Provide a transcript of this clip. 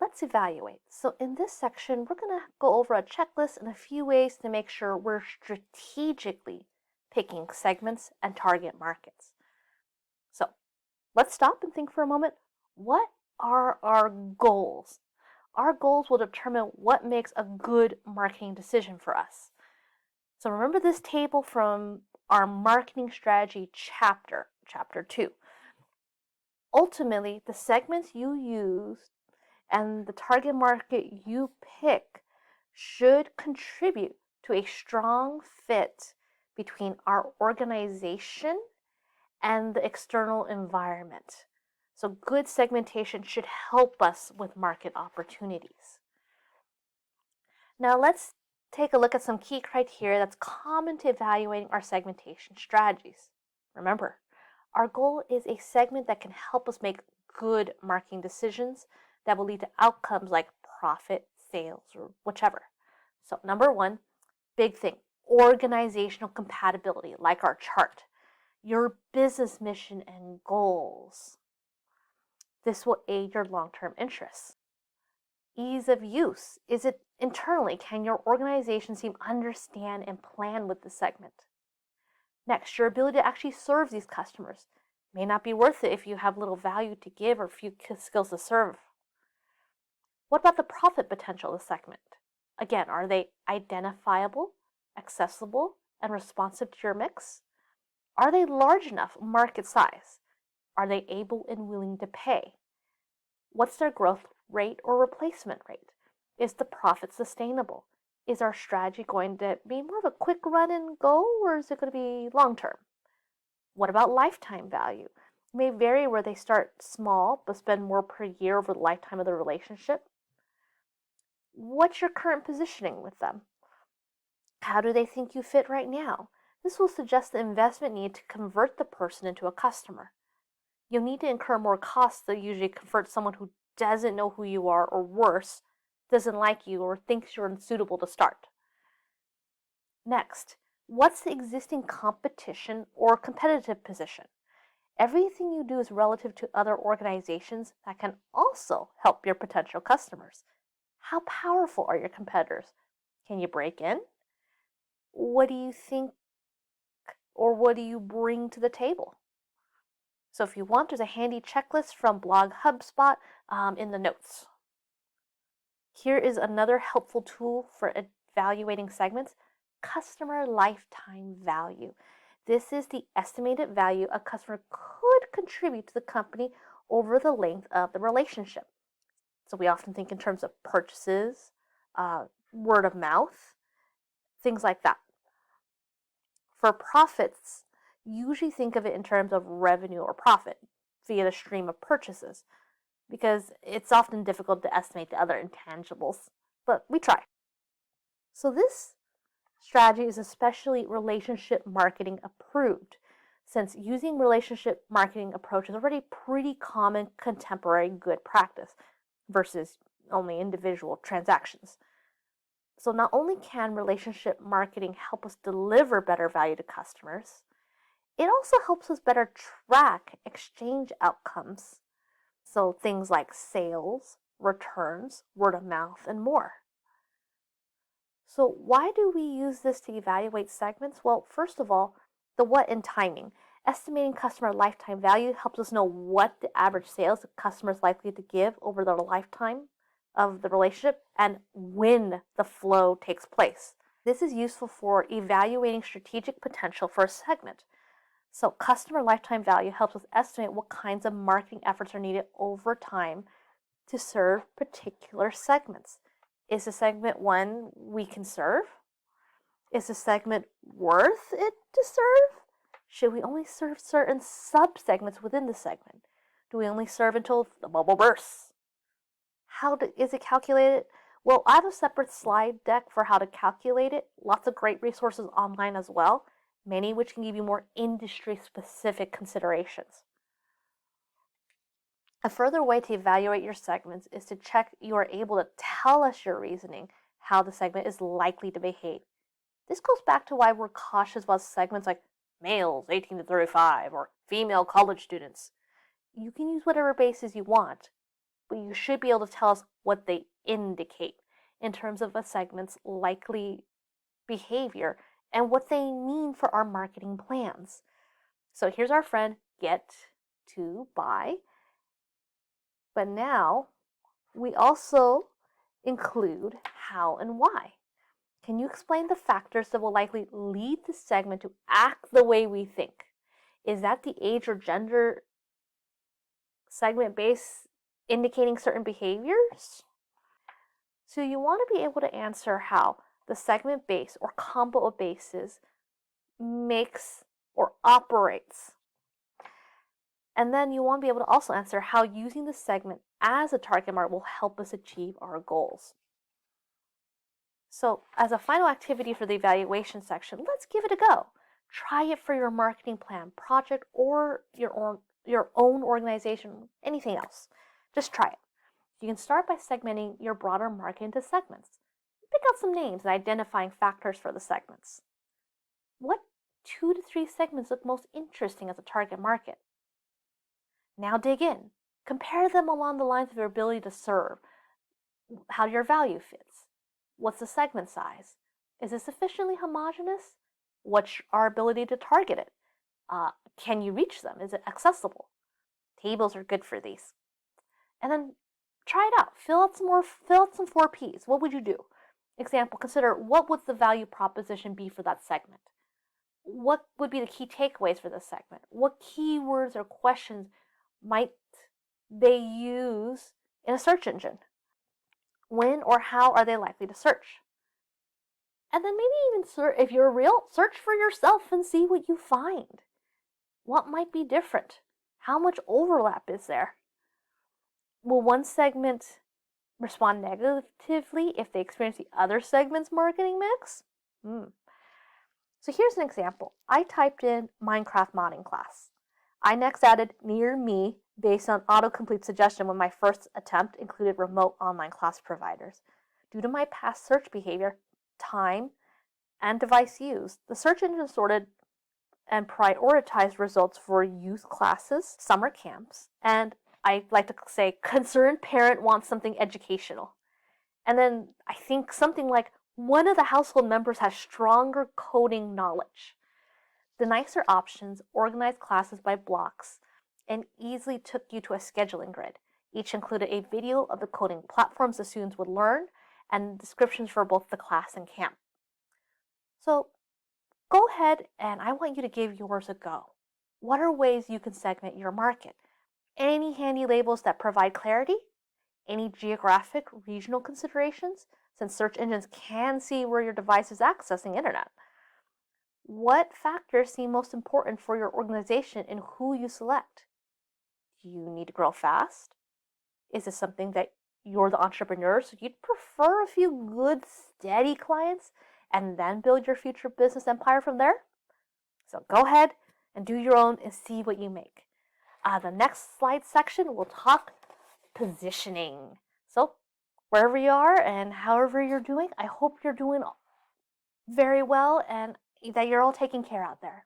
let's evaluate. So in this section, we're going to go over a checklist and a few ways to make sure we're strategically picking segments and target markets. So let's stop and think for a moment. What are our goals? Our goals will determine what makes a good marketing decision for us. So remember this table from our marketing strategy chapter 2. Ultimately, the segments you use and the target market you pick should contribute to a strong fit between our organization and the external environment. So good segmentation should help us with market opportunities. Now let's take a look at some key criteria that's common to evaluating our segmentation strategies. Remember, our goal is a segment that can help us make good marketing decisions that will lead to outcomes like profit, sales, or whichever. So number one, big thing, organizational compatibility, like our chart. Your business mission and goals. This will aid your long-term interests. Ease of use. Is it internally? Can your organization team understand and plan with the segment? Next, your ability to actually serve these customers. May not be worth it if you have little value to give or few skills to serve. What about the profit potential of the segment? Again, are they identifiable, accessible, and responsive to your mix? Are they large enough market size? Are they able and willing to pay? What's their growth rate or replacement rate? Is the profit sustainable? Is our strategy going to be more of a quick run and go, or is it going to be long term? What about lifetime value? It may vary where they start small but spend more per year over the lifetime of the relationship. What's your current positioning with them? How do they think you fit right now? This will suggest the investment need to convert the person into a customer. You'll need to incur more costs to usually convert someone who doesn't know who you are, or worse, doesn't like you or thinks you're unsuitable to start. Next, what's the existing competition or competitive position? Everything you do is relative to other organizations that can also help your potential customers. How powerful are your competitors? Can you break in? What do you think, or what do you bring to the table? So if you want, there's a handy checklist from Blog HubSpot in the notes. Here is another helpful tool for evaluating segments: customer lifetime value. This is the estimated value a customer could contribute to the company over the length of the relationship. So we often think in terms of purchases, word of mouth, things like that. For profits, usually think of it in terms of revenue or profit via the stream of purchases, because it's often difficult to estimate the other intangibles, but we try. So this strategy is especially relationship marketing approved, since using relationship marketing approach is already pretty common contemporary good practice versus only individual transactions. So not only can relationship marketing help us deliver better value to customers, it also helps us better track exchange outcomes. So things like sales, returns, word of mouth, and more. So why do we use this to evaluate segments? Well, first of all, the what in timing. Estimating customer lifetime value helps us know what the average sales a customer is likely to give over their lifetime of the relationship and when the flow takes place. This is useful for evaluating strategic potential for a segment. So customer lifetime value helps us estimate what kinds of marketing efforts are needed over time to serve particular segments. Is the segment one we can serve? Is the segment worth it to serve? Should we only serve certain sub-segments within the segment? Do we only serve until the bubble bursts? How is it calculated? Well, I have a separate slide deck for how to calculate it. Lots of great resources online as well, many which can give you more industry-specific considerations. A further way to evaluate your segments is to check you are able to tell us your reasoning, how the segment is likely to behave. This goes back to why we're cautious about segments like males 18 to 35 or female college students. You can use whatever basis you want, but you should be able to tell us what they indicate in terms of a segment's likely behavior and what they mean for our marketing plans. So here's our friend get to buy. But now we also include how and why. Can you explain the factors that will likely lead the segment to act the way we think? Is that the age or gender segment base indicating certain behaviors? So you want to be able to answer how the segment base or combo of bases makes or operates. And then you want to be able to also answer how using the segment as a target market will help us achieve our goals. So as a final activity for the evaluation section, let's give it a go. Try it for your marketing plan, project, or your own organization, anything else. Just try it. You can start by segmenting your broader market into segments. Pick out some names and identifying factors for the segments. What 2 to 3 segments look most interesting as a target market? Now dig in. Compare them along the lines of your ability to serve, how your value fits. What's the segment size? Is it sufficiently homogeneous? What's our ability to target it? Can you reach them? Is it accessible? Tables are good for these. And then try it out. Fill out some 4Ps. What would you do? Example, consider what would the value proposition be for that segment? What would be the key takeaways for this segment? What keywords or questions might they use in a search engine? When or how are they likely to search? And then maybe even if you're real, search for yourself and see what you find. What might be different? How much overlap is there? Will one segment respond negatively if they experience the other segment's marketing mix? So here's an example. I typed in Minecraft modding class. I next added near me based on autocomplete suggestion when my first attempt included remote online class providers. Due to my past search behavior, time, and device used, the search engine sorted and prioritized results for youth classes, summer camps, and I like to say concerned parent wants something educational. And then I think something like one of the household members has stronger coding knowledge. The nicer options organized classes by blocks and easily took you to a scheduling grid. Each included a video of the coding platforms the students would learn and descriptions for both the class and camp. So go ahead and I want you to give yours a go. What are ways you can segment your market? Any handy labels that provide clarity? Any geographic, regional considerations, since search engines can see where your device is accessing internet? What factors seem most important for your organization and who you select? Do you need to grow fast? Is this something that you're the entrepreneur, so you'd prefer a few good, steady clients and then build your future business empire from there? So go ahead and do your own and see what you make. The next slide section, we'll talk positioning. So wherever you are and however you're doing, I hope you're doing very well and that you're all taking care out there.